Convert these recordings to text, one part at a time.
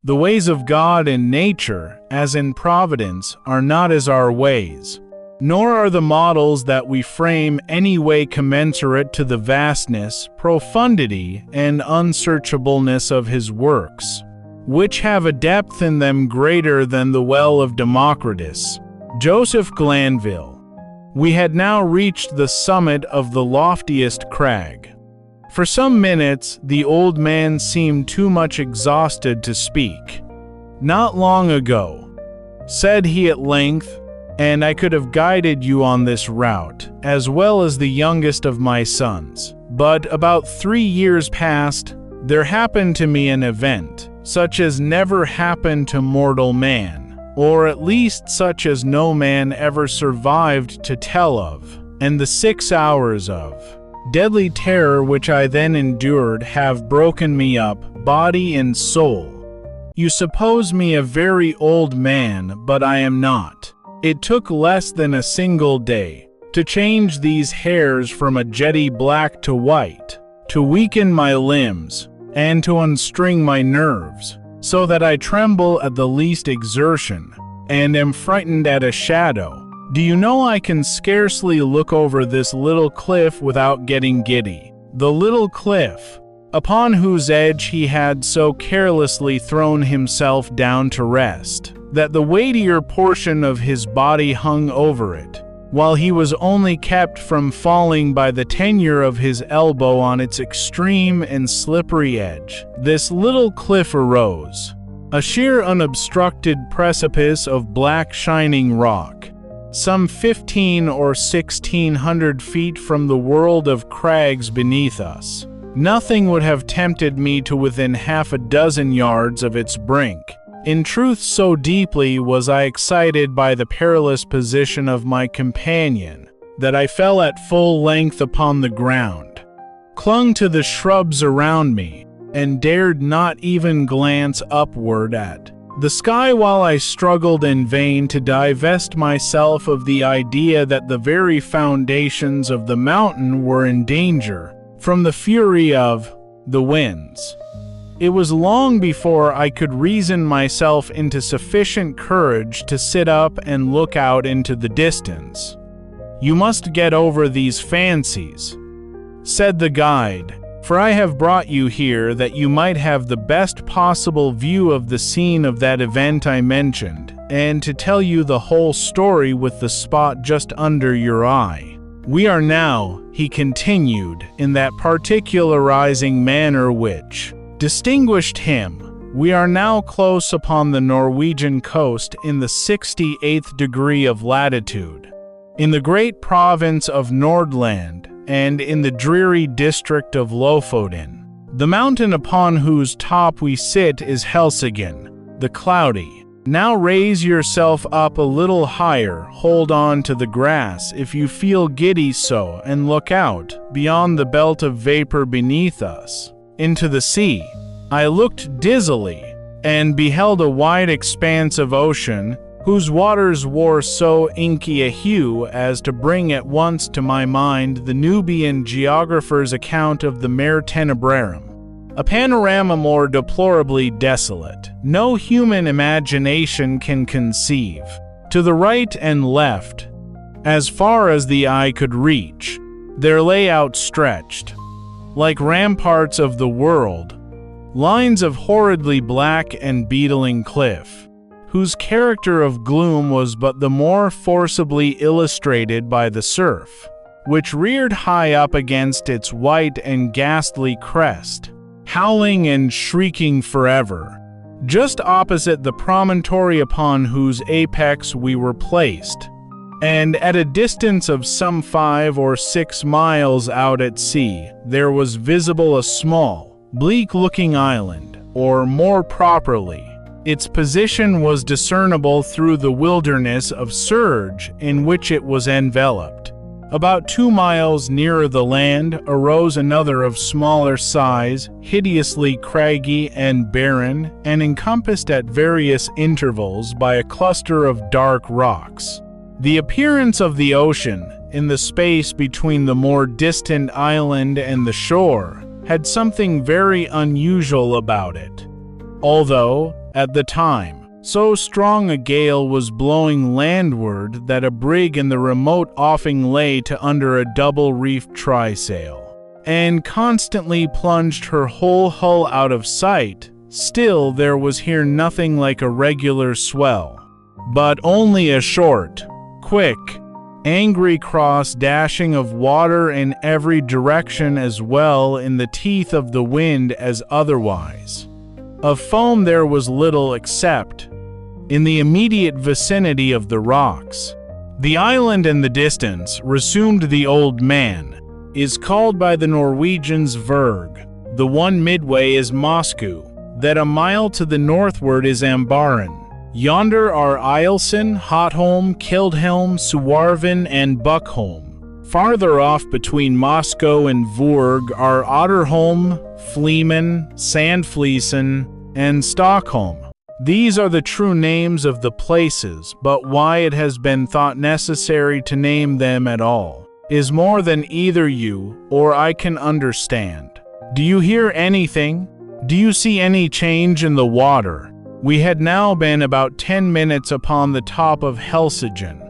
The ways of God in nature, as in providence, are not as our ways, nor are the models that we frame any way commensurate to the vastness, profundity, and unsearchableness of his works, which have a depth in them greater than the well of Democritus. Joseph Glanville. We had now reached the summit of the loftiest crag. For some minutes, the old man seemed too much exhausted to speak. "Not long ago," said he at length, "and I could have guided you on this route, as well as the youngest of my sons. But about 3 years past, there happened to me an event, such as never happened to mortal man, or at least such as no man ever survived to tell of, and the 6 hours of deadly terror which I then endured have broken me up, body and soul. You suppose me a very old man, but I am not. It took less than a single day to change these hairs from a jetty black to white, to weaken my limbs, and to unstring my nerves, so that I tremble at the least exertion, and am frightened at a shadow. Do you know I can scarcely look over this little cliff without getting giddy? The little cliff, upon whose edge he had so carelessly thrown himself down to rest, that the weightier portion of his body hung over it, while he was only kept from falling by the tenure of his elbow on its extreme and slippery edge. This little cliff arose, a sheer unobstructed precipice of black shining rock, some 15 or 1600 feet from the world of crags beneath us. Nothing would have tempted me to within half a dozen yards of its brink. In truth, so deeply was I excited by the perilous position of my companion, that I fell at full length upon the ground, clung to the shrubs around me, and dared not even glance upward at the sky while I struggled in vain to divest myself of the idea that the very foundations of the mountain were in danger from the fury of the winds. It was long before I could reason myself into sufficient courage to sit up and look out into the distance. "You must get over these fancies," said the guide, "for I have brought you here that you might have the best possible view of the scene of that event I mentioned, and to tell you the whole story with the spot just under your eye. We are now," he continued, in that particularizing manner which distinguished him, "we are now close upon the Norwegian coast in the 68th degree of latitude, in the great province of Nordland, and in the dreary district of Lofoten. The mountain upon whose top we sit is Helseggen, the Cloudy. Now raise yourself up a little higher, hold on to the grass if you feel giddy so, and look out, beyond the belt of vapor beneath us, into the sea." I looked dizzily, and beheld a wide expanse of ocean, whose waters wore so inky a hue as to bring at once to my mind the Nubian geographer's account of the Mare Tenebrarum. A panorama more deplorably desolate no human imagination can conceive. To the right and left, as far as the eye could reach, there lay outstretched, like ramparts of the world, lines of horridly black and beetling cliff, whose character of gloom was but the more forcibly illustrated by the surf, which reared high up against its white and ghastly crest, howling and shrieking forever, just opposite the promontory upon whose apex we were placed, and at a distance of some 5 or 6 miles out at sea, there was visible a small, bleak-looking island, or more properly, its position was discernible through the wilderness of surge in which it was enveloped. About 2 miles nearer the land arose another of smaller size, hideously craggy and barren, and encompassed at various intervals by a cluster of dark rocks. The appearance of the ocean, in the space between the more distant island and the shore, had something very unusual about it, although, At the time, so strong a gale was blowing landward that a brig in the remote offing lay to under a double-reefed trysail, and constantly plunged her whole hull out of sight. Still, there was here nothing like a regular swell, but only a short, quick, angry cross-dashing of water in every direction, as well in the teeth of the wind as otherwise. Of foam there was little except in the immediate vicinity of the rocks. The island in the distance, resumed the old man, is called by the Norwegians Verg. The one midway is Moscow, that a mile to the northward is Ambaren. Yonder are Ilesen, Hotholm, Kildhelm, Suarven, and Buckholm. Farther off between Moscow and Vurg are Otterholm, Fleeman, Sandfliesen, and Stockholm. These are the true names of the places, but why it has been thought necessary to name them at all is more than either you or I can understand. Do you hear anything? Do you see any change in the water? We had now been about 10 minutes upon the top of Helsingen,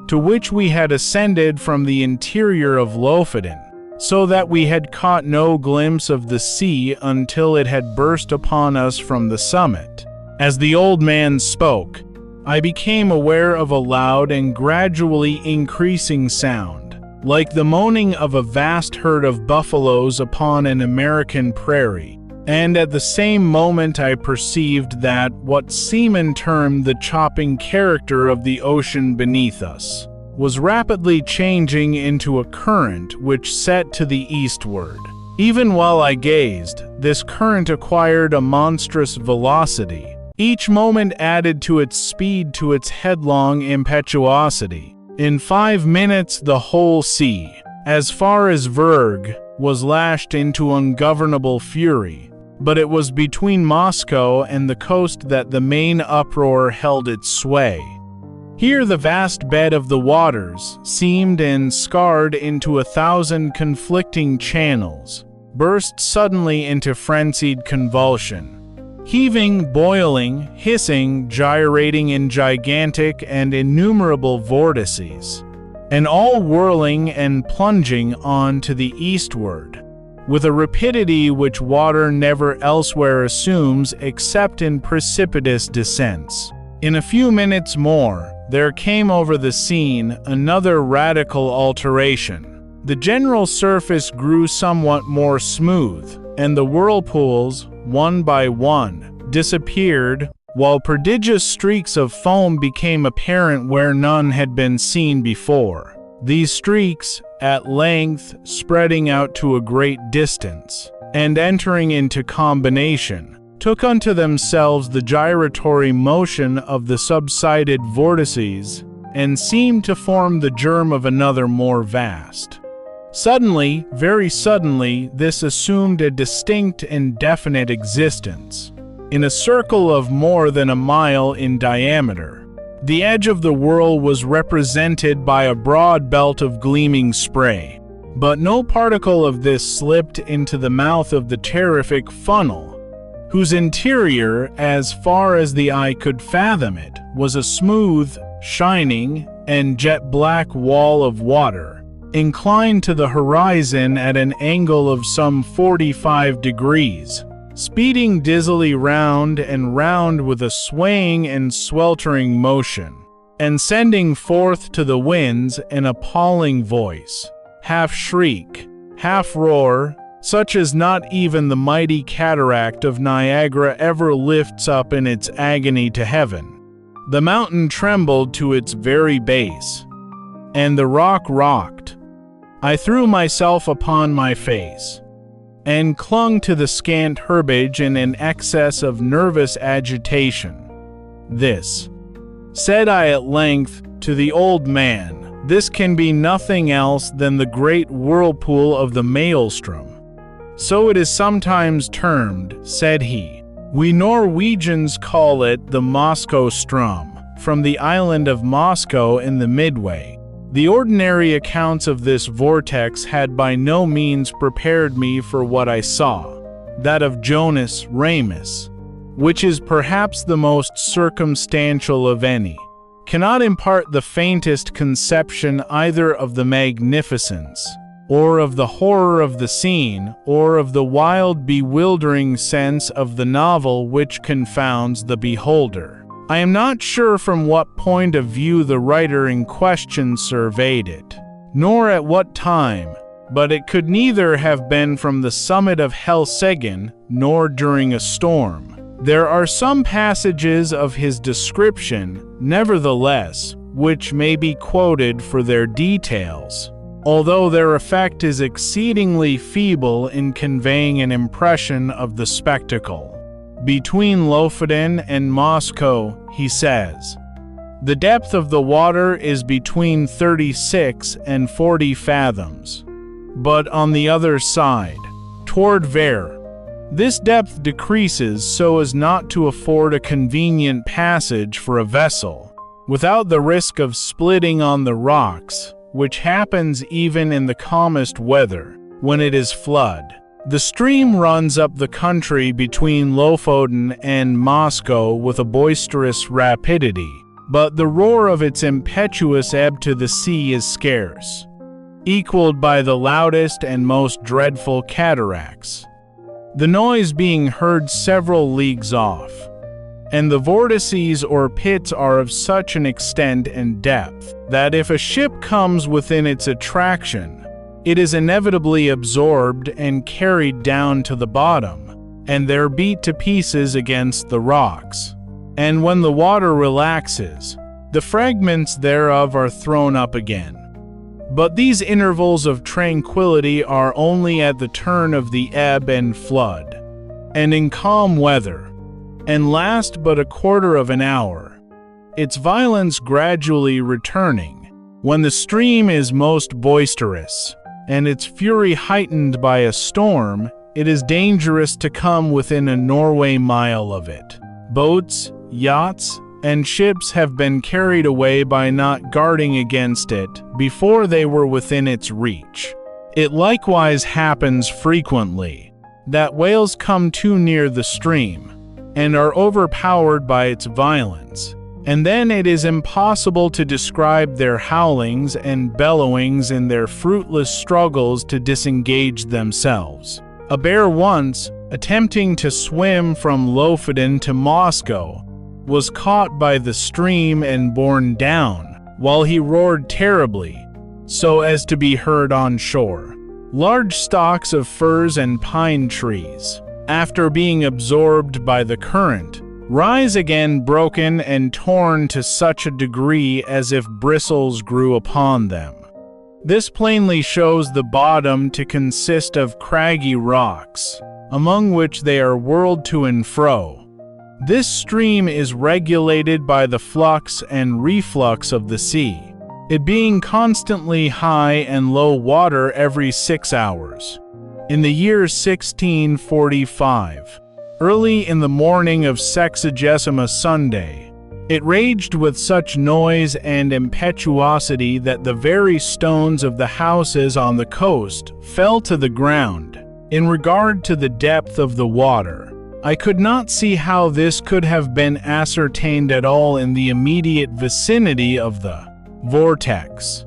to which we had ascended from the interior of Lofoten, so that we had caught no glimpse of the sea until it had burst upon us from the summit. As the old man spoke, I became aware of a loud and gradually increasing sound, like the moaning of a vast herd of buffaloes upon an American prairie, and at the same moment I perceived that what seamen term the chopping character of the ocean beneath us was rapidly changing into a current which set to the eastward. Even while I gazed, this current acquired a monstrous velocity. Each moment added to its speed to its headlong impetuosity. In 5 minutes the whole sea, as far as Vurg, was lashed into ungovernable fury, but it was between Moscow and the coast that the main uproar held its sway. Here the vast bed of the waters, seamed and scarred into 1,000 conflicting channels, burst suddenly into frenzied convulsion. Heaving, boiling, hissing, gyrating in gigantic and innumerable vortices, and all whirling and plunging on to the eastward, with a rapidity which water never elsewhere assumes except in precipitous descents. In a few minutes more, there came over the scene another radical alteration. The general surface grew somewhat more smooth, and the whirlpools, one by one, disappeared, while prodigious streaks of foam became apparent where none had been seen before. These streaks, at length, spreading out to a great distance, and entering into combination, took unto themselves the gyratory motion of the subsided vortices, and seemed to form the germ of another more vast. Suddenly, very suddenly, this assumed a distinct and definite existence. In a circle of more than a mile in diameter, the edge of the whirl was represented by a broad belt of gleaming spray, but no particle of this slipped into the mouth of the terrific funnel, whose interior, as far as the eye could fathom it, was a smooth, shining, and jet-black wall of water, inclined to the horizon at an angle of some 45 degrees, speeding dizzily round and round with a swaying and sweltering motion, and sending forth to the winds an appalling voice, half shriek, half roar, such as not even the mighty cataract of Niagara ever lifts up in its agony to heaven. The mountain trembled to its very base, and the rock rocked. I threw myself upon my face, and clung to the scant herbage in an excess of nervous agitation. "This," said I at length to the old man, "this can be nothing else than the great whirlpool of the Maelstrom." "So it is sometimes termed," said he. "We Norwegians call it the Moscow Strom, from the island of Moscow in the Midway." The ordinary accounts of this vortex had by no means prepared me for what I saw, that of Jonas Ramus. which is perhaps the most circumstantial of any, cannot impart the faintest conception either of the magnificence, or of the horror of the scene, or of the wild, bewildering sense of the novel which confounds the beholder. I am not sure from what point of view the writer in question surveyed it, nor at what time, but it could neither have been from the summit of Helseggen, nor during a storm. There are some passages of his description, nevertheless, which may be quoted for their details, although their effect is exceedingly feeble in conveying an impression of the spectacle. Between Lofoten and Moscow, he says, the depth of the water is between 36 and 40 fathoms. But on the other side, toward Ver, this depth decreases so as not to afford a convenient passage for a vessel, without the risk of splitting on the rocks, which happens even in the calmest weather, when it is flood. The stream runs up the country between Lofoten and Moscow with a boisterous rapidity, but the roar of its impetuous ebb to the sea is scarce equaled by the loudest and most dreadful cataracts, the noise being heard several leagues off, and the vortices or pits are of such an extent and depth that if a ship comes within its attraction, it is inevitably absorbed and carried down to the bottom, and there beat to pieces against the rocks. And when the water relaxes, the fragments thereof are thrown up again. But these intervals of tranquility are only at the turn of the ebb and flood, and in calm weather, and last but a quarter of an hour, its violence gradually returning, when the stream is most boisterous, and its fury heightened by a storm. It is dangerous to come within a Norway mile of it. Boats, yachts, and ships have been carried away by not guarding against it before they were within its reach. It likewise happens frequently that whales come too near the stream and are overpowered by its violence, and then it is impossible to describe their howlings and bellowings in their fruitless struggles to disengage themselves. A bear once, attempting to swim from Lofoten to Moscow, was caught by the stream and borne down, while he roared terribly, so as to be heard on shore. Large stalks of firs and pine trees, after being absorbed by the current, rise again broken and torn to such a degree as if bristles grew upon them. This plainly shows the bottom to consist of craggy rocks, among which they are whirled to and fro. This stream is regulated by the flux and reflux of the sea, it being constantly high and low water every 6 hours. In the year 1645, early in the morning of Sexagesima Sunday, it raged with such noise and impetuosity that the very stones of the houses on the coast fell to the ground. In regard to the depth of the water, I could not see how this could have been ascertained at all in the immediate vicinity of the vortex.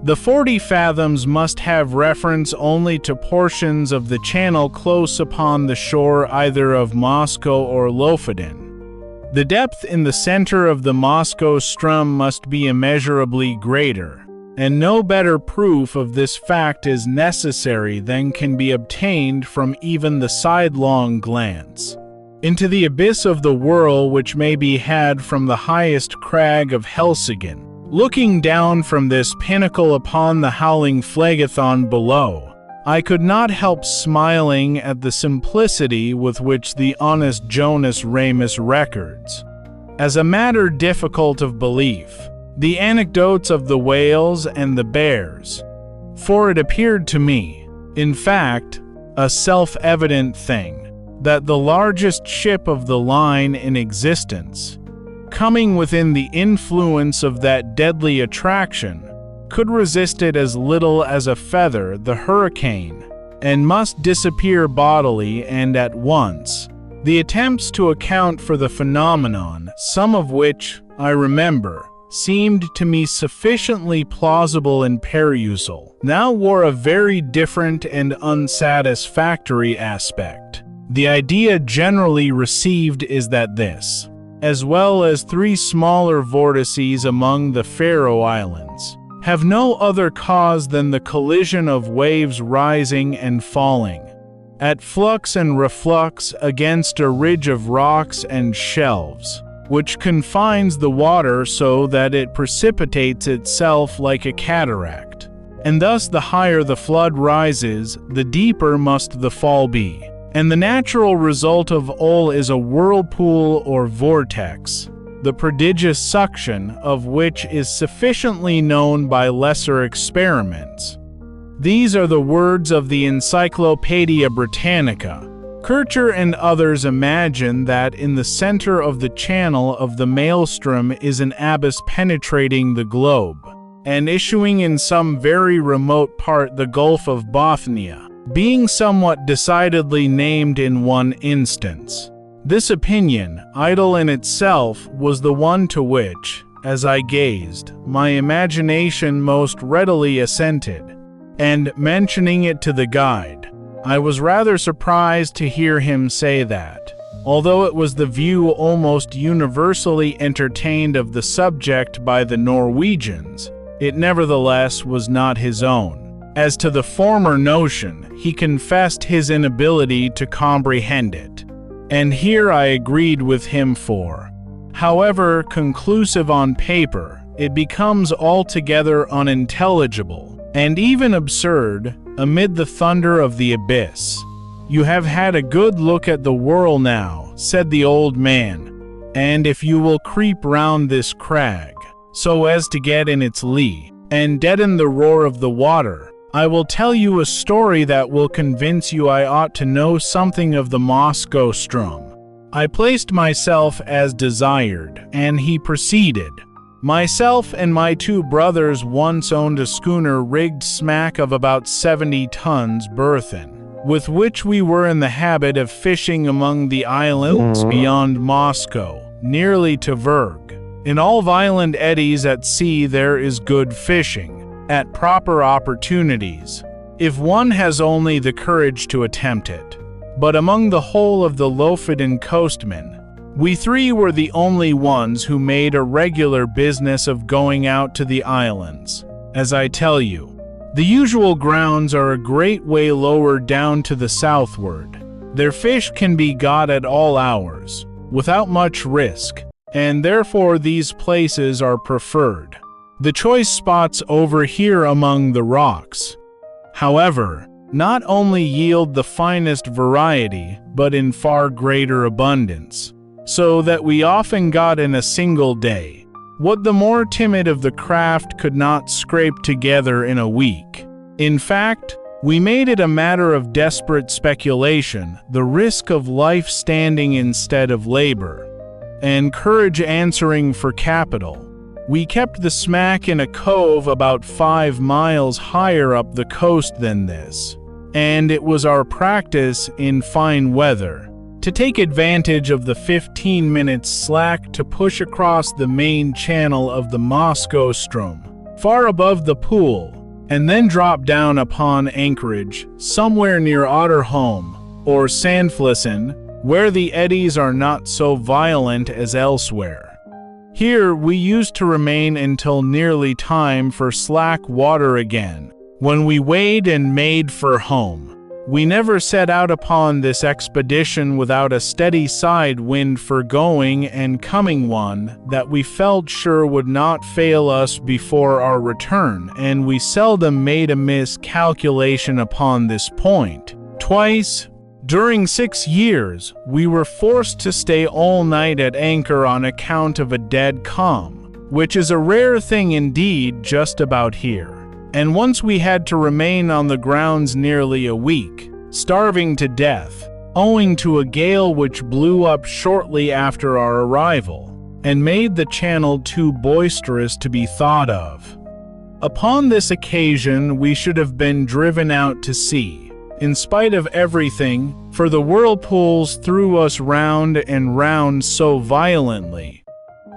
The 40 fathoms must have reference only to portions of the channel close upon the shore either of Moscow or Lofoten. The depth in the center of the Moscow strum must be immeasurably greater, and no better proof of this fact is necessary than can be obtained from even the sidelong glance into the abyss of the whirl which may be had from the highest crag of Helseggen. Looking down from this pinnacle upon the howling Phlegethon below, I could not help smiling at the simplicity with which the honest Jonas Ramus records, as a matter difficult of belief, the anecdotes of the whales and the bears, for it appeared to me, in fact, a self-evident thing, that the largest ship of the line in existence, coming within the influence of that deadly attraction, could resist it as little as a feather the hurricane, and must disappear bodily and at once, The attempts to account for the phenomenon, some of which, I remember, seemed to me sufficiently plausible and perusal, now wore a very different and unsatisfactory aspect. The idea generally received is that this, as well as 3 smaller vortices among the Faroe Islands, have no other cause than the collision of waves rising and falling, at flux and reflux against a ridge of rocks and shelves, which confines the water so that it precipitates itself like a cataract. And thus the higher the flood rises, the deeper must the fall be. And the natural result of all is a whirlpool or vortex, the prodigious suction of which is sufficiently known by lesser experiments. These are the words of the Encyclopaedia Britannica. Kircher and others imagine that in the center of the channel of the Maelstrom is an abyss penetrating the globe, and issuing in some very remote part the Gulf of Bothnia, being somewhat decidedly named in one instance. This opinion, idle in itself, was the one to which, as I gazed, my imagination most readily assented, and, mentioning it to the guide, I was rather surprised to hear him say that, although it was the view almost universally entertained of the subject by the Norwegians, it nevertheless was not his own. As to the former notion, he confessed his inability to comprehend it, and here I agreed with him, for, however conclusive on paper, it becomes altogether unintelligible, and even absurd, amid the thunder of the abyss. "You have had a good look at the whirl now," said the old man, "and if you will creep round this crag, so as to get in its lee, and deaden the roar of the water, I will tell you a story that will convince you I ought to know something of the Maelstrom." I placed myself as desired, and he proceeded. "Myself and my 2 brothers once owned a schooner rigged smack of about 70 tons burthen, with which we were in the habit of fishing among the islands beyond Moscow, nearly to Vurg. In all violent eddies at sea there is good fishing, at proper opportunities, if one has only the courage to attempt it. But among the whole of the Lofoten coastmen, we 3 were the only ones who made a regular business of going out to the islands. As I tell you, the usual grounds are a great way lower down to the southward. Their fish can be got at all hours, without much risk, and therefore these places are preferred. The choice spots over here among the rocks, however, not only yield the finest variety, but in far greater abundance, so that we often got in a single day what the more timid of the craft could not scrape together in a week. In fact, we made it a matter of desperate speculation, the risk of life standing instead of labor, and courage answering for capital. We kept the smack in a cove about 5 miles higher up the coast than this, and it was our practice in fine weather to take advantage of the 15 minutes slack to push across the main channel of the Maelstrom, far above the pool, and then drop down upon anchorage somewhere near Otterholm or Sandflesen, where the eddies are not so violent as elsewhere. Here we used to remain until nearly time for slack water again, when we weighed and made for home. We never set out upon this expedition without a steady side wind for going and coming, one that we felt sure would not fail us before our return, and we seldom made a miscalculation upon this point. Twice, during 6 years, we were forced to stay all night at anchor on account of a dead calm, which is a rare thing indeed just about here. And once we had to remain on the grounds nearly a week, starving to death, owing to a gale which blew up shortly after our arrival, and made the channel too boisterous to be thought of. Upon this occasion we should have been driven out to sea, in spite of everything, for the whirlpools threw us round and round so violently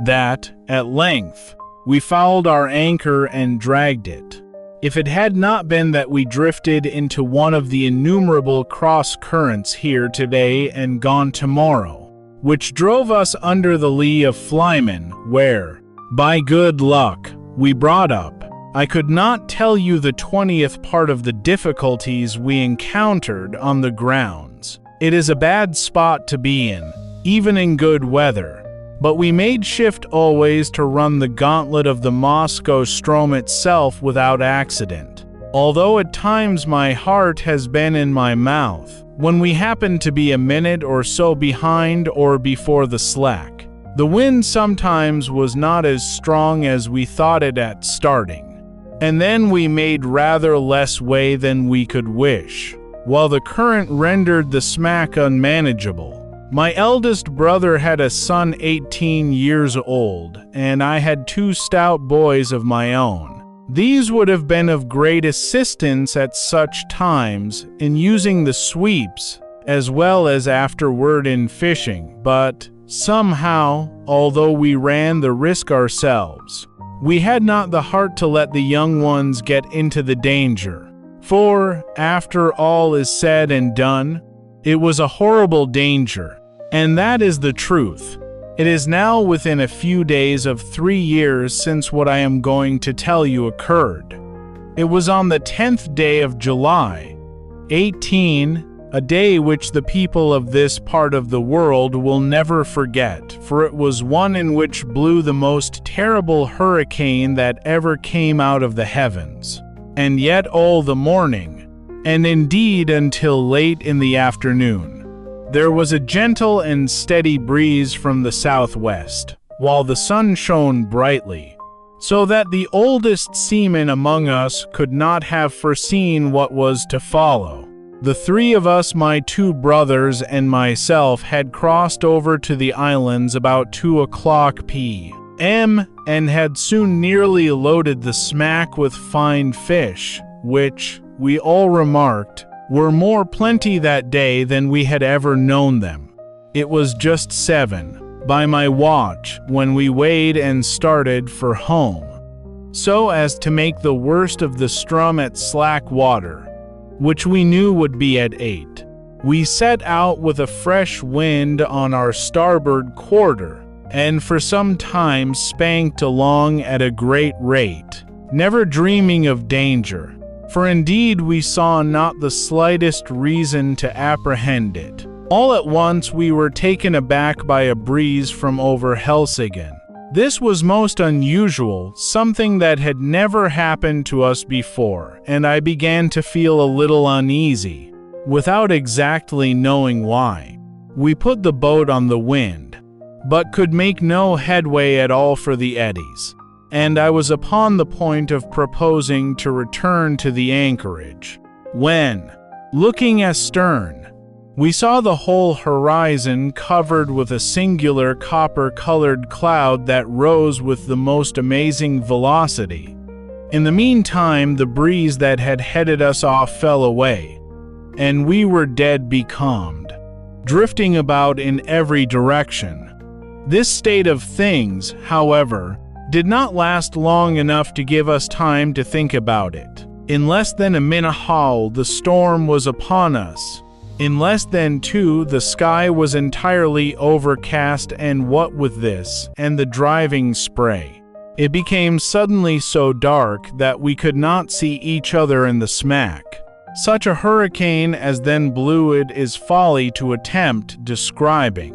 that, at length, we fouled our anchor and dragged it. If it had not been that we drifted into one of the innumerable cross-currents here today and gone tomorrow, which drove us under the lee of Flyman, where, by good luck, we brought up, I could not tell you the 20th part of the difficulties we encountered on the grounds. It is a bad spot to be in, even in good weather, but we made shift always to run the gauntlet of the Moscow Strom itself without accident, although at times my heart has been in my mouth, when we happened to be a minute or so behind or before the slack. The wind sometimes was not as strong as we thought it at starting, and then we made rather less way than we could wish, while the current rendered the smack unmanageable. My eldest brother had a son 18 years old, and I had 2 stout boys of my own. These would have been of great assistance at such times in using the sweeps, as well as afterward in fishing, but somehow, although we ran the risk ourselves, we had not the heart to let the young ones get into the danger. For, after all is said and done, it was a horrible danger, and that is the truth. It is now within a few days of 3 years since what I am going to tell you occurred. It was on the 10th day of July, 18, a day which the people of this part of the world will never forget, for it was one in which blew the most terrible hurricane that ever came out of the heavens. And yet all the morning, and indeed until late in the afternoon, there was a gentle and steady breeze from the southwest, while the sun shone brightly, so that the oldest seaman among us could not have foreseen what was to follow. The 3 of us, my 2 brothers and myself, had crossed over to the islands about 2 o'clock p.m. and had soon nearly loaded the smack with fine fish, which, we all remarked, were more plenty that day than we had ever known them. It was just 7, by my watch, when we weighed and started for home, so as to make the worst of the Strom at slack water, which we knew would be at 8. We set out with a fresh wind on our starboard quarter, and for some time spanked along at a great rate, never dreaming of danger, for indeed we saw not the slightest reason to apprehend it. All at once we were taken aback by a breeze from over Helsingin. This was most unusual, something that had never happened to us before, and I began to feel a little uneasy, without exactly knowing why. We put the boat on the wind, but could make no headway at all for the eddies, and I was upon the point of proposing to return to the anchorage, when, looking astern, we saw the whole horizon covered with a singular copper-colored cloud that rose with the most amazing velocity. In the meantime, the breeze that had headed us off fell away, and we were dead becalmed, drifting about in every direction. This state of things, however, did not last long enough to give us time to think about it. In less than a minute the storm was upon us. In less than 2, the sky was entirely overcast, and what with this and the driving spray, it became suddenly so dark that we could not see each other in the smack. Such a hurricane as then blew it is folly to attempt describing.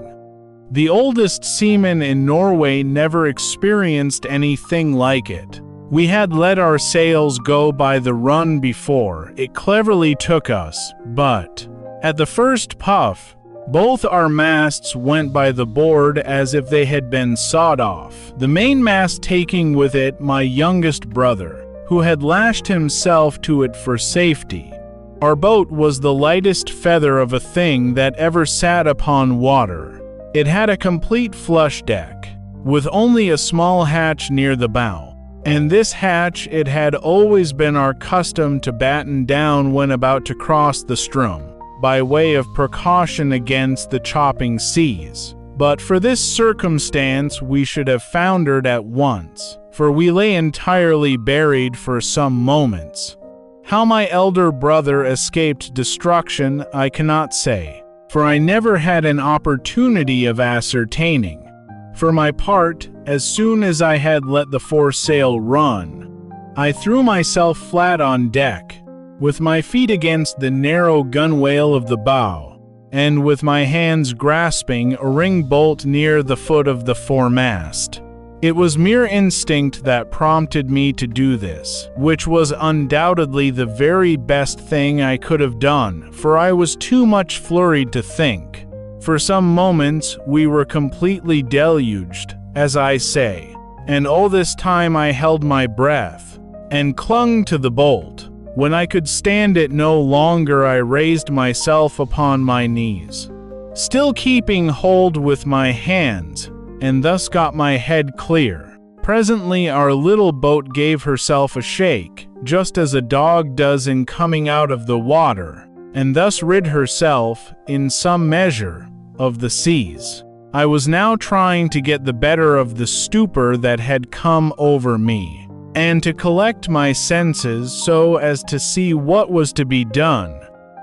The oldest seaman in Norway never experienced anything like it. We had let our sails go by the run before it cleverly took us, but at the first puff, both our masts went by the board as if they had been sawed off, the mainmast taking with it my youngest brother, who had lashed himself to it for safety. Our boat was the lightest feather of a thing that ever sat upon water. It had a complete flush deck, with only a small hatch near the bow, and this hatch it had always been our custom to batten down when about to cross the Strom, by way of precaution against the chopping seas. But for this circumstance we should have foundered at once, for we lay entirely buried for some moments. How my elder brother escaped destruction I cannot say, for I never had an opportunity of ascertaining. For my part, as soon as I had let the foresail run, I threw myself flat on deck, with my feet against the narrow gunwale of the bow, and with my hands grasping a ring bolt near the foot of the foremast. It was mere instinct that prompted me to do this, which was undoubtedly the very best thing I could have done, for I was too much flurried to think. For some moments we were completely deluged, as I say, and all this time I held my breath, and clung to the bolt. When I could stand it no longer I raised myself upon my knees, still keeping hold with my hands, and thus got my head clear. Presently our little boat gave herself a shake, just as a dog does in coming out of the water, and thus rid herself, in some measure, of the seas. I was now trying to get the better of the stupor that had come over me, and to collect my senses so as to see what was to be done,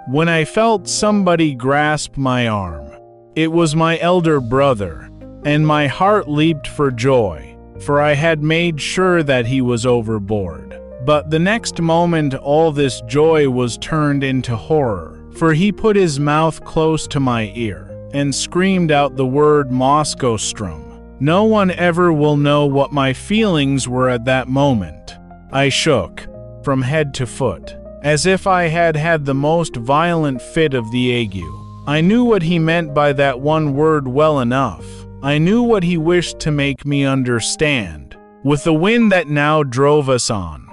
when I felt somebody grasp my arm. It was my elder brother, and my heart leaped for joy, for I had made sure that he was overboard. But the next moment all this joy was turned into horror, for he put his mouth close to my ear, and screamed out the word Maelstrom. No one ever will know what my feelings were at that moment. I shook, from head to foot, as if I had had the most violent fit of the ague. I knew what he meant by that one word well enough. I knew what he wished to make me understand. With the wind that now drove us on,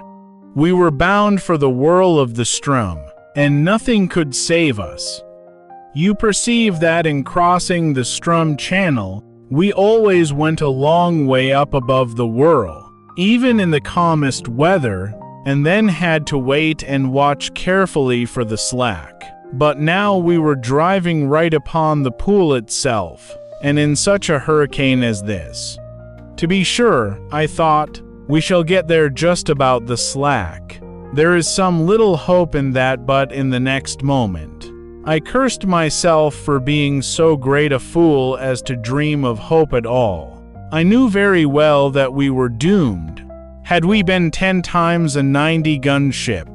we were bound for the whirl of the Strom, and nothing could save us. You perceive that in crossing the Strom Channel, we always went a long way up above the whirl, even in the calmest weather, and then had to wait and watch carefully for the slack. But now we were driving right upon the pool itself, and in such a hurricane as this. To be sure, I thought, we shall get there just about the slack. There is some little hope in that, but in the next moment, I cursed myself for being so great a fool as to dream of hope at all. I knew very well that we were doomed. Had we been 10 times a 90-gun ship,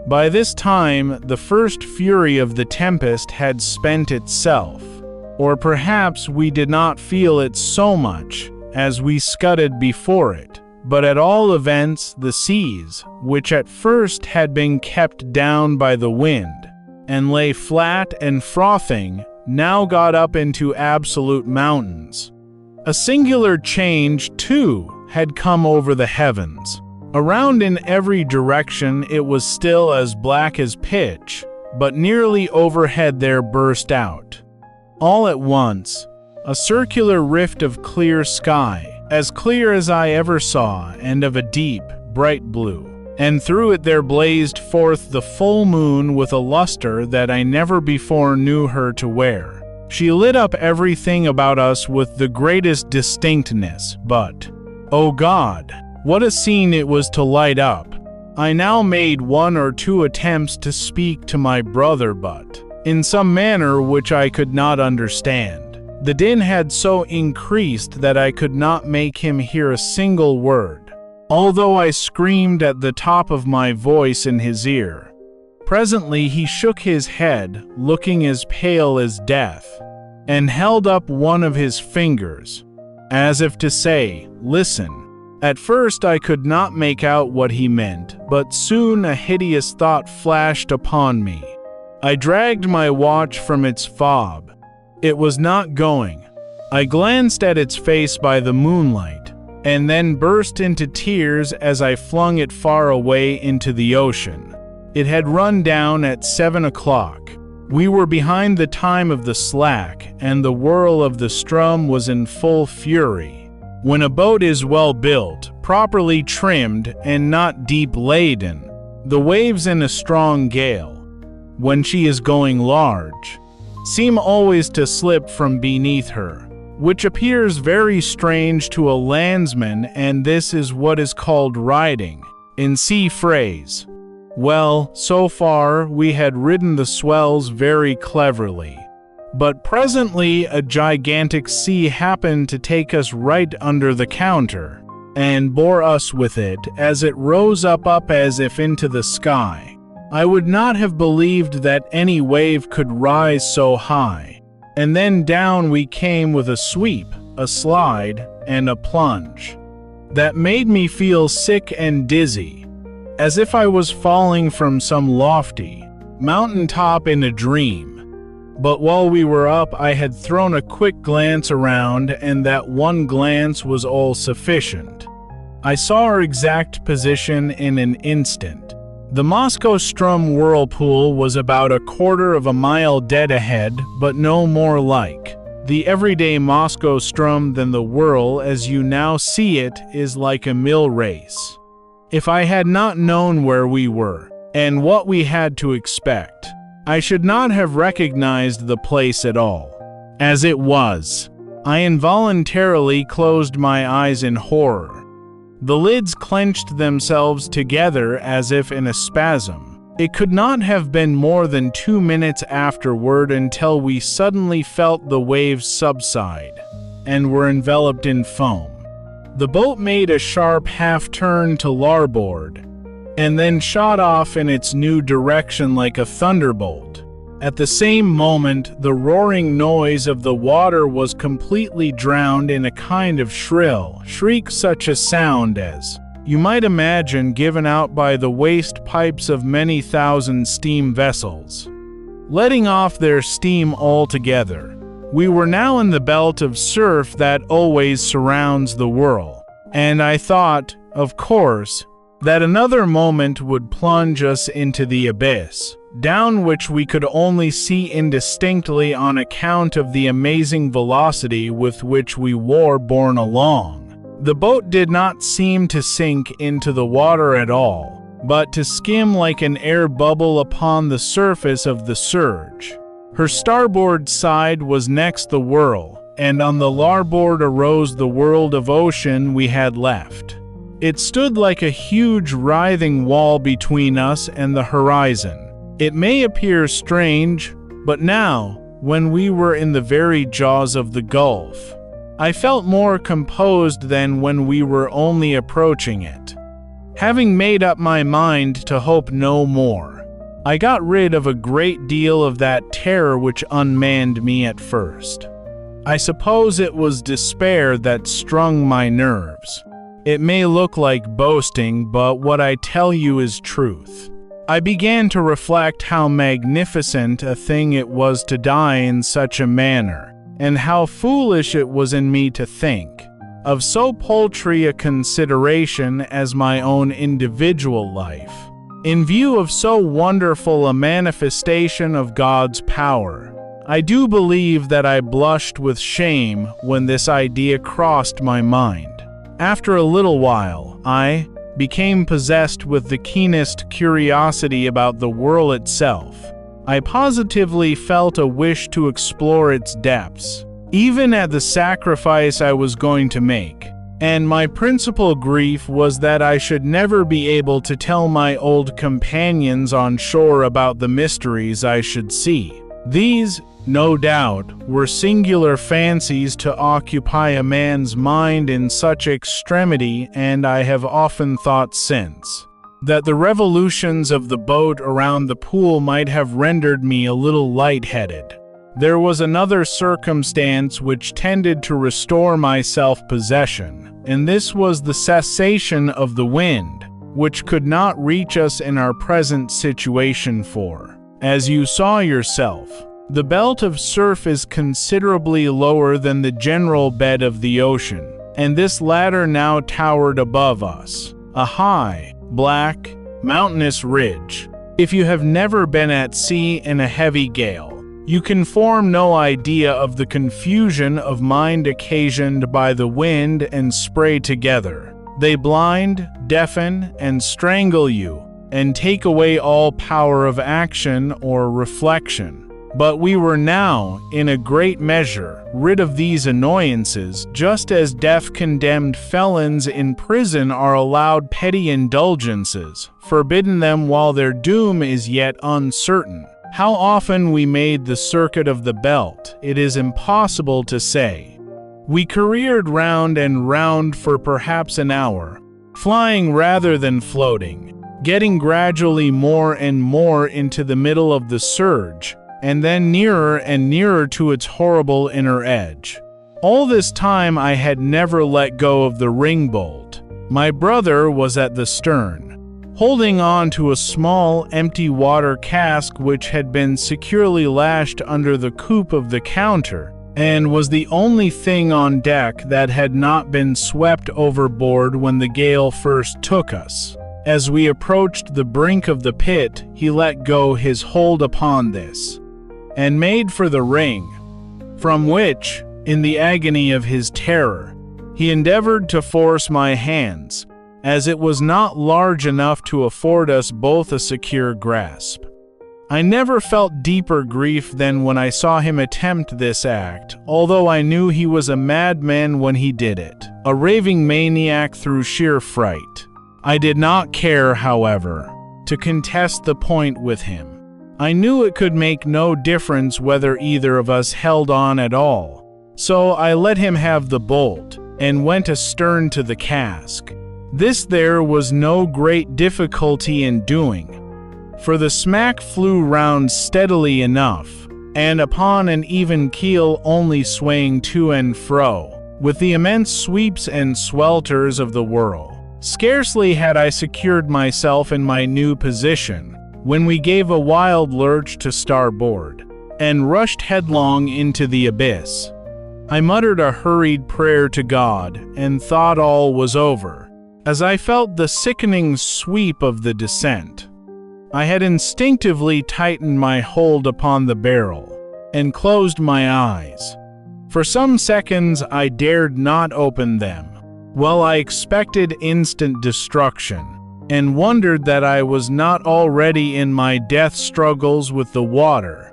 by this time the first fury of the tempest had spent itself. Or perhaps we did not feel it so much, as we scudded before it. But at all events the seas, which at first had been kept down by the wind, and lay flat and frothing, now got up into absolute mountains. A singular change, too, had come over the heavens. Around in every direction it was still as black as pitch, but nearly overhead there burst out, all at once, a circular rift of clear sky, as clear as I ever saw, and of a deep, bright blue. And through it there blazed forth the full moon with a luster that I never before knew her to wear. She lit up everything about us with the greatest distinctness, but, oh God, what a scene it was to light up! I now made 1 or 2 attempts to speak to my brother, but in some manner which I could not understand. The din had so increased that I could not make him hear a single word, although I screamed at the top of my voice in his ear. Presently he shook his head, looking as pale as death, and held up one of his fingers, as if to say, "Listen." At first I could not make out what he meant, but soon a hideous thought flashed upon me. I dragged my watch from its fob. It was not going. I glanced at its face by the moonlight, and then burst into tears as I flung it far away into the ocean. It had run down at 7 o'clock. We were behind the time of the slack, and the whirl of the Strom was in full fury. When a boat is well built, properly trimmed and not deep laden. The waves in a strong gale, when she is going large, seem always to slip from beneath her, which appears very strange to a landsman, and this is what is called riding, in sea phrase. Well, so far we had ridden the swells very cleverly. But presently a gigantic sea happened to take us right under the counter, and bore us with it as it rose up as if into the sky. I would not have believed that any wave could rise so high. And then down we came with a sweep, a slide, and a plunge that made me feel sick and dizzy, as if I was falling from some lofty mountain top in a dream. But while we were up, I had thrown a quick glance around, and that one glance was all sufficient. I saw our exact position in an instant. The Maelstrom Whirlpool was about a quarter of a mile dead ahead, but no more like the everyday Maelstrom than the whirl as you now see it is like a mill race. If I had not known where we were, and what we had to expect, I should not have recognized the place at all. As it was, I involuntarily closed my eyes in horror. The lids clenched themselves together as if in a spasm. It could not have been more than 2 minutes afterward until we suddenly felt the waves subside, and were enveloped in foam. The boat made a sharp half-turn to larboard, and then shot off in its new direction like a thunderbolt. At the same moment, the roaring noise of the water was completely drowned in a kind of shriek, such a sound as you might imagine given out by the waste pipes of many thousand steam vessels, letting off their steam altogether. We were now in the belt of surf that always surrounds the whirl, and I thought, of course, that another moment would plunge us into the abyss, down which we could only see indistinctly on account of the amazing velocity with which we were borne along. The boat did not seem to sink into the water at all, but to skim like an air bubble upon the surface of the surge. Her starboard side was next the whirl, and on the larboard arose the world of ocean we had left. It stood like a huge writhing wall between us and the horizon. It may appear strange, but now, when we were in the very jaws of the gulf, I felt more composed than when we were only approaching it. Having made up my mind to hope no more, I got rid of a great deal of that terror which unmanned me at first. I suppose it was despair that strung my nerves. It may look like boasting, but what I tell you is truth. I began to reflect how magnificent a thing it was to die in such a manner, and how foolish it was in me to think of so paltry a consideration as my own individual life, in view of so wonderful a manifestation of God's power. I do believe that I blushed with shame when this idea crossed my mind. After a little while, I became possessed with the keenest curiosity about the whirl itself. I positively felt a wish to explore its depths, even at the sacrifice I was going to make, and my principal grief was that I should never be able to tell my old companions on shore about the mysteries I should see. These, no doubt, were singular fancies to occupy a man's mind in such extremity, and I have often thought since that the revolutions of the boat around the pool might have rendered me a little light-headed. There was another circumstance which tended to restore my self-possession, and this was the cessation of the wind, which could not reach us in our present situation for, as you saw yourself, the belt of surf is considerably lower than the general bed of the ocean, and this latter now towered above us, a high, black, mountainous ridge. If you have never been at sea in a heavy gale, you can form no idea of the confusion of mind occasioned by the wind and spray together. They blind, deafen, and strangle you, and take away all power of action or reflection. But we were now, in a great measure, rid of these annoyances, just as death-condemned felons in prison are allowed petty indulgences, forbidden them while their doom is yet uncertain. How often we made the circuit of the belt, it is impossible to say. We careered round and round for perhaps an hour, flying rather than floating, getting gradually more and more into the middle of the surge, and then nearer and nearer to its horrible inner edge. All this time I had never let go of the ring-bolt. My brother was at the stern, holding on to a small, empty water cask which had been securely lashed under the coop of the counter, and was the only thing on deck that had not been swept overboard when the gale first took us. As we approached the brink of the pit, he let go his hold upon this, and made for the ring, from which, in the agony of his terror, he endeavored to force my hands, as it was not large enough to afford us both a secure grasp. I never felt deeper grief than when I saw him attempt this act, although I knew he was a madman when he did it, a raving maniac through sheer fright. I did not care, however, to contest the point with him. I knew it could make no difference whether either of us held on at all, so I let him have the bolt, and went astern to the cask. This there was no great difficulty in doing, for the smack flew round steadily enough, and upon an even keel only swaying to and fro, with the immense sweeps and swelters of the whirl. Scarcely had I secured myself in my new position, when we gave a wild lurch to starboard, and rushed headlong into the abyss. I muttered a hurried prayer to God, and thought all was over, as I felt the sickening sweep of the descent. I had instinctively tightened my hold upon the barrel, and closed my eyes. For some seconds I dared not open them, while I expected instant destruction, and wondered that I was not already in my death struggles with the water.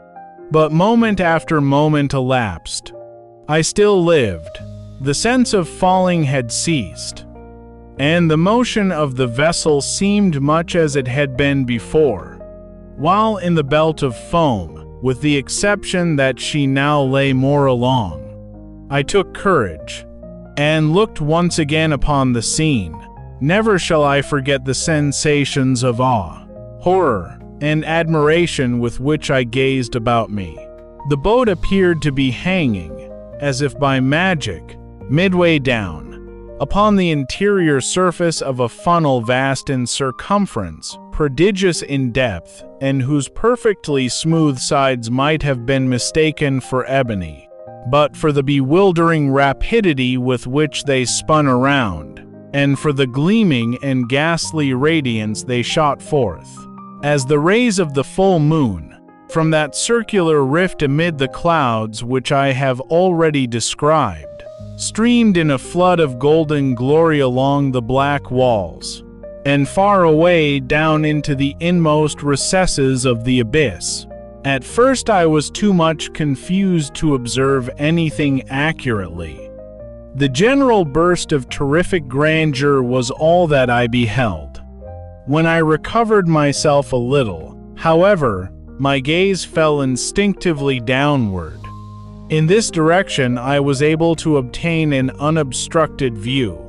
But moment after moment elapsed. I still lived. The sense of falling had ceased, and the motion of the vessel seemed much as it had been before, while in the belt of foam, with the exception that she now lay more along. I took courage, and looked once again upon the scene. Never shall I forget the sensations of awe, horror, and admiration with which I gazed about me. The boat appeared to be hanging, as if by magic, midway down, upon the interior surface of a funnel vast in circumference, prodigious in depth, and whose perfectly smooth sides might have been mistaken for ebony, but for the bewildering rapidity with which they spun around, and for the gleaming and ghastly radiance they shot forth, as the rays of the full moon, from that circular rift amid the clouds which I have already described, streamed in a flood of golden glory along the black walls, and far away down into the inmost recesses of the abyss. At first I was too much confused to observe anything accurately. The general burst of terrific grandeur was all that I beheld. When I recovered myself a little, however, my gaze fell instinctively downward. In this direction I was able to obtain an unobstructed view.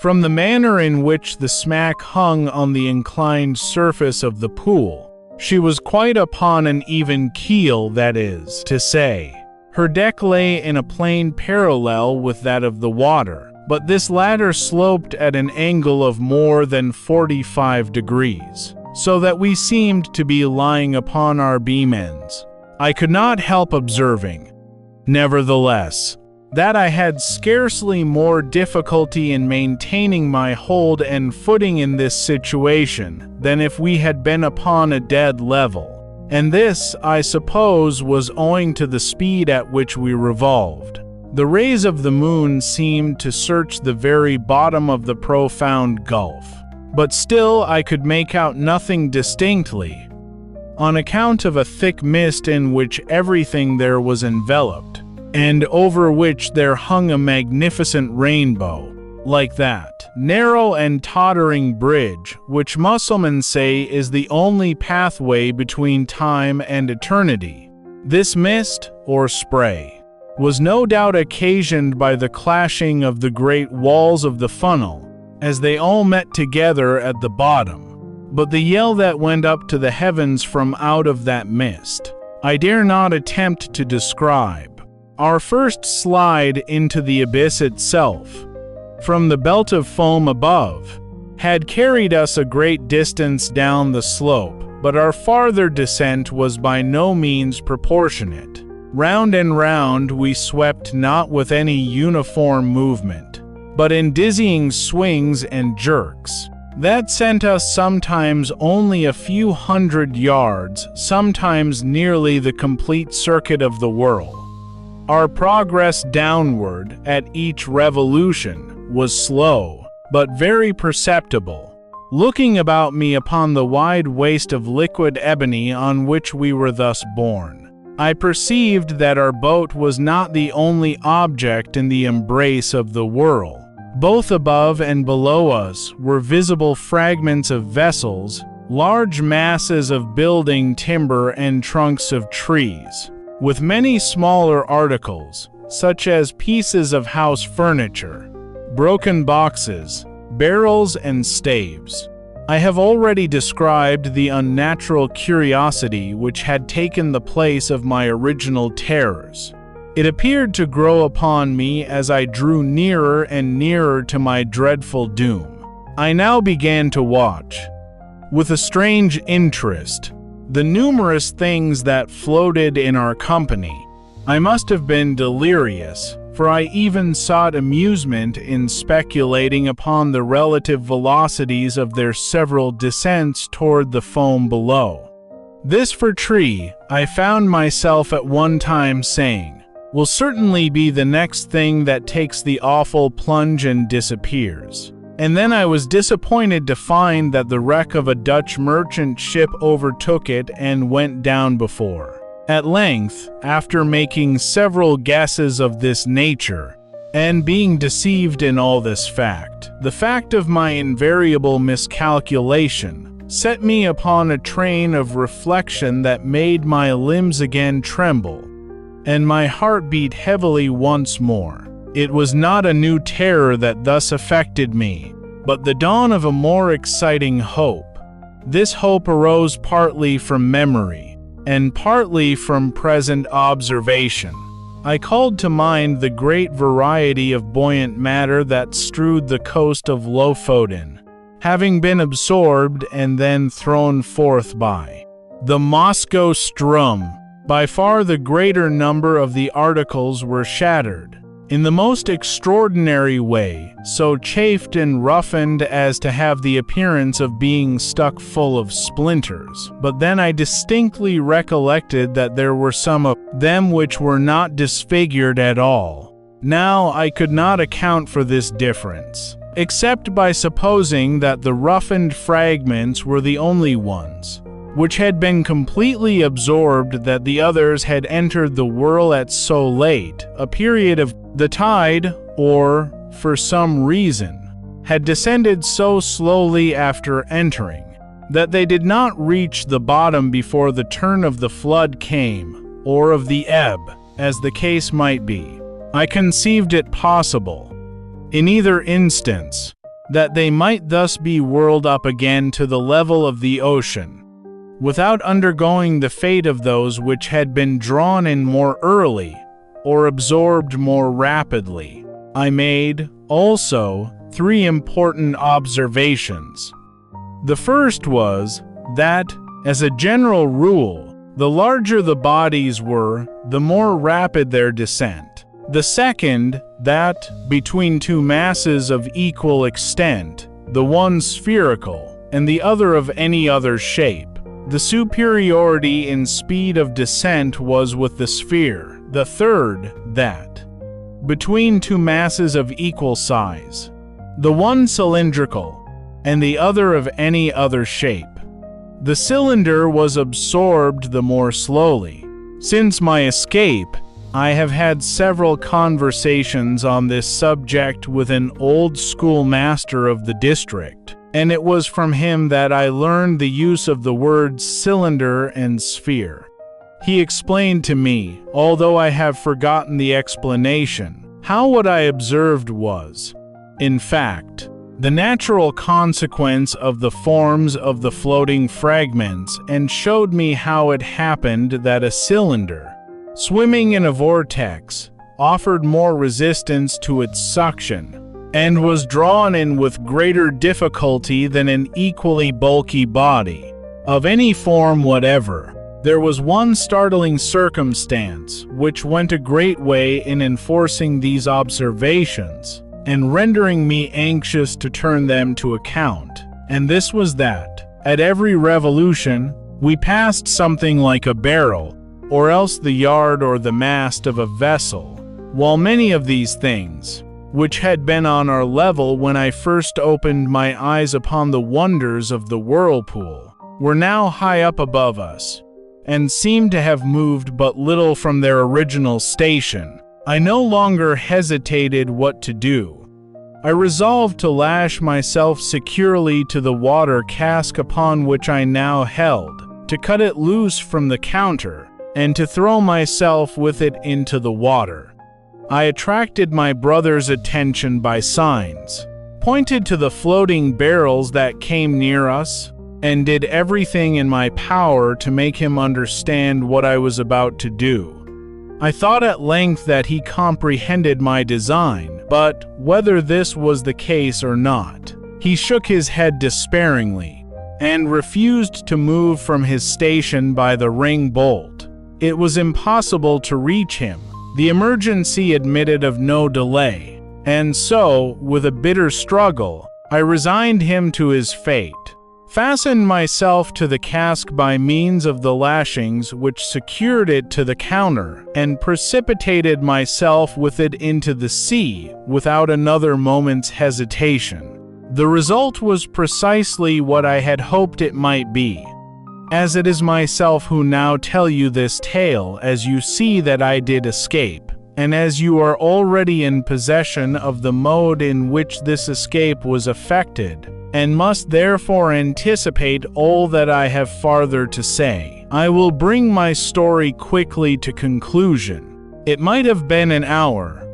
From the manner in which the smack hung on the inclined surface of the pool, she was quite upon an even keel, that is to say, her deck lay in a plane parallel with that of the water, but this latter sloped at an angle of more than 45 degrees, so that we seemed to be lying upon our beam ends. I could not help observing, nevertheless, that I had scarcely more difficulty in maintaining my hold and footing in this situation than if we had been upon a dead level. And this, I suppose, was owing to the speed at which we revolved. The rays of the moon seemed to search the very bottom of the profound gulf, but still I could make out nothing distinctly, on account of a thick mist in which everything there was enveloped, and over which there hung a magnificent rainbow, like that narrow and tottering bridge which Mussulmans say is the only pathway between time and eternity. This mist, or spray, was no doubt occasioned by the clashing of the great walls of the funnel, as they all met together at the bottom. But the yell that went up to the heavens from out of that mist, I dare not attempt to describe. Our first slide into the abyss itself, from the belt of foam above, had carried us a great distance down the slope, but our farther descent was by no means proportionate. Round and round we swept, not with any uniform movement, but in dizzying swings and jerks, that sent us sometimes only a few hundred yards, sometimes nearly the complete circuit of the whirl. Our progress downward at each revolution was slow, but very perceptible. Looking about me upon the wide waste of liquid ebony on which we were thus borne, I perceived that our boat was not the only object in the embrace of the whirl. Both above and below us were visible fragments of vessels, large masses of building timber and trunks of trees, with many smaller articles, such as pieces of house furniture, broken boxes, barrels, and staves. I have already described the unnatural curiosity which had taken the place of my original terrors. It appeared to grow upon me as I drew nearer and nearer to my dreadful doom. I now began to watch, with a strange interest, the numerous things that floated in our company. I must have been delirious, for I even sought amusement in speculating upon the relative velocities of their several descents toward the foam below. This for tree, I found myself at one time saying, will certainly be the next thing that takes the awful plunge and disappears. And then I was disappointed to find that the wreck of a Dutch merchant ship overtook it and went down before. At length, after making several guesses of this nature, and being deceived in all this fact, the fact of my invariable miscalculation set me upon a train of reflection that made my limbs again tremble, and my heart beat heavily once more. It was not a new terror that thus affected me, but the dawn of a more exciting hope. This hope arose partly from memory, and partly from present observation. I called to mind the great variety of buoyant matter that strewed the coast of Lofoten, having been absorbed and then thrown forth by the Moscow Strum. By far the greater number of the articles were shattered, in the most extraordinary way, so chafed and roughened as to have the appearance of being stuck full of splinters. But then I distinctly recollected that there were some of them which were not disfigured at all. Now I could not account for this difference, except by supposing that the roughened fragments were the only ones which had been completely absorbed, that the others had entered the whirl at so late a period of the tide, or, for some reason, had descended so slowly after entering, that they did not reach the bottom before the turn of the flood came, or of the ebb, as the case might be. I conceived it possible, in either instance, that they might thus be whirled up again to the level of the ocean, without undergoing the fate of those which had been drawn in more early, or absorbed more rapidly. I made, also, 3 important observations. The first was, that, as a general rule, the larger the bodies were, the more rapid their descent. The second, that, between 2 masses of equal extent, the one spherical, and the other of any other shape, the superiority in speed of descent was with the sphere. The third, that, between two masses of equal size, the one cylindrical and the other of any other shape. The cylinder was absorbed the more slowly. Since my escape, I have had several conversations on this subject with an old schoolmaster of the district, and it was from him that I learned the use of the words cylinder and sphere. He explained to me, although I have forgotten the explanation, how what I observed was, in fact, the natural consequence of the forms of the floating fragments, and showed me how it happened that a cylinder, swimming in a vortex, offered more resistance to its suction, and was drawn in with greater difficulty than an equally bulky body, of any form whatever. There was one startling circumstance which went a great way in enforcing these observations, and rendering me anxious to turn them to account, and this was that, at every revolution, we passed something like a barrel, or else the yard or the mast of a vessel, while many of these things, which had been on our level when I first opened my eyes upon the wonders of the Whirlpool, were now high up above us, and seemed to have moved but little from their original station. I no longer hesitated what to do. I resolved to lash myself securely to the water cask upon which I now held, to cut it loose from the counter, and to throw myself with it into the water. I attracted my brother's attention by signs, pointed to the floating barrels that came near us, and did everything in my power to make him understand what I was about to do. I thought at length that he comprehended my design, but whether this was the case or not, he shook his head despairingly, and refused to move from his station by the ring bolt. It was impossible to reach him. The emergency admitted of no delay, and so, with a bitter struggle, I resigned him to his fate, fastened myself to the cask by means of the lashings which secured it to the counter, and precipitated myself with it into the sea without another moment's hesitation. The result was precisely what I had hoped it might be. As it is myself who now tell you this tale, as you see that I did escape, and as you are already in possession of the mode in which this escape was effected, and must therefore anticipate all that I have farther to say, I will bring my story quickly to conclusion. It might have been an hour,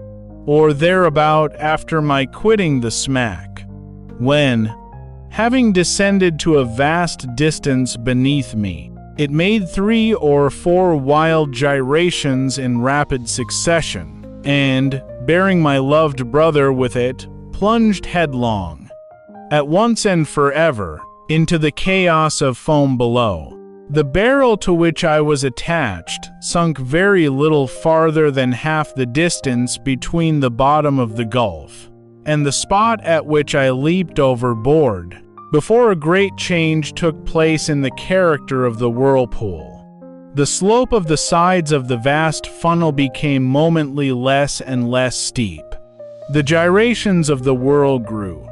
or thereabout, after my quitting the smack, when, having descended to a vast distance beneath me, it made 3 or 4 wild gyrations in rapid succession, and, bearing my loved brother with it, plunged headlong, at once and forever, into the chaos of foam below. The barrel to which I was attached sunk very little farther than half the distance between the bottom of the gulf and the spot at which I leaped overboard, before a great change took place in the character of the whirlpool. The slope of the sides of the vast funnel became momently less and less steep. The gyrations of the whirl grew,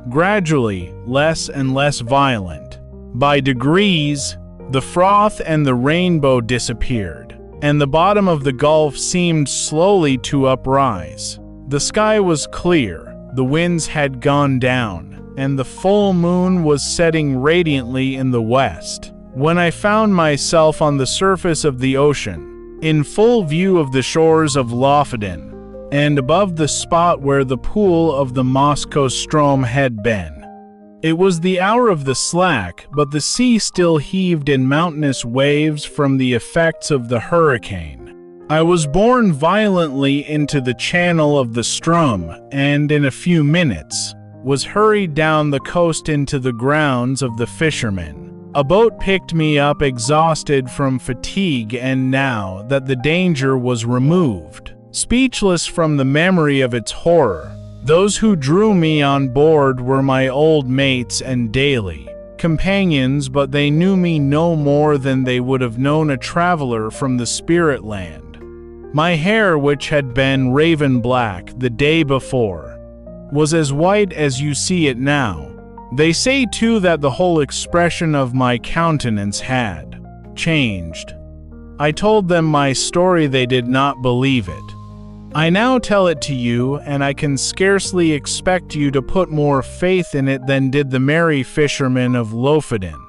gradually, less and less violent. By degrees, the froth and the rainbow disappeared, and the bottom of the gulf seemed slowly to uprise. The sky was clear, the winds had gone down, and the full moon was setting radiantly in the west, when I found myself on the surface of the ocean, in full view of the shores of Lofoten, and above the spot where the pool of the Maelstrom had been. It was the hour of the slack, but the sea still heaved in mountainous waves from the effects of the hurricane. I was borne violently into the channel of the Strom, and in a few minutes was hurried down the coast into the grounds of the fishermen. A boat picked me up exhausted from fatigue, and now that the danger was removed, speechless from the memory of its horror, those who drew me on board were my old mates and daily companions, but they knew me no more than they would have known a traveler from the spirit land. My hair, which had been raven black the day before, was as white as you see it now. They say too that the whole expression of my countenance had changed. I told them my story. They did not believe it. I now tell it to you, and I can scarcely expect you to put more faith in it than did the merry fishermen of Lofoden.